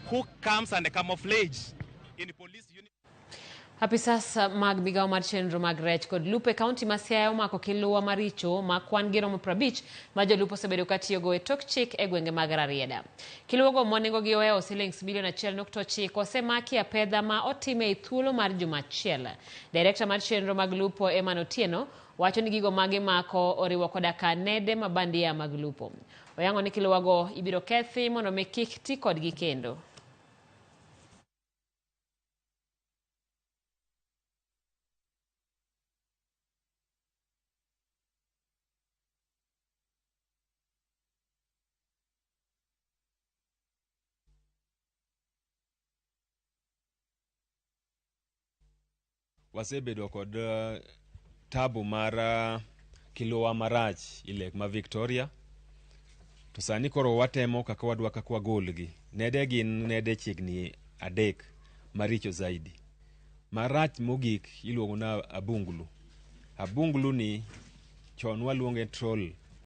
who comes and camouflage in the police unit. Apisas mag migao mar chenro mag rech kod lupe kaunti ma Siaya omako kiluwa maricho ma kwan giromo 50 ma jolupo osebedo katiyogo e tok chik e gwenge mag Rarieda. Kiluwago monengogi oweyo silings bilion 1.9 osemaki apedha ma otime e thuolo mar juma achiel. Director mar chenro mag lupo Emmanuel Otieno wacho ni gigo magi mako oriwo koda ka nede mabandia mag lupo. Oyango ni kiluwago ibiro kethi mondo mi kik ti kodgi kendo. Wasebedo kod tabu mar kiluwa marach ilek ma Victoria. To sani koro watemo kaka wadwa kaka wagolgi. Nede gin nede chiegni 3 maricho zaidi. Marach mogik iluongo na abunglu. Abunglu ni chon waluonge troll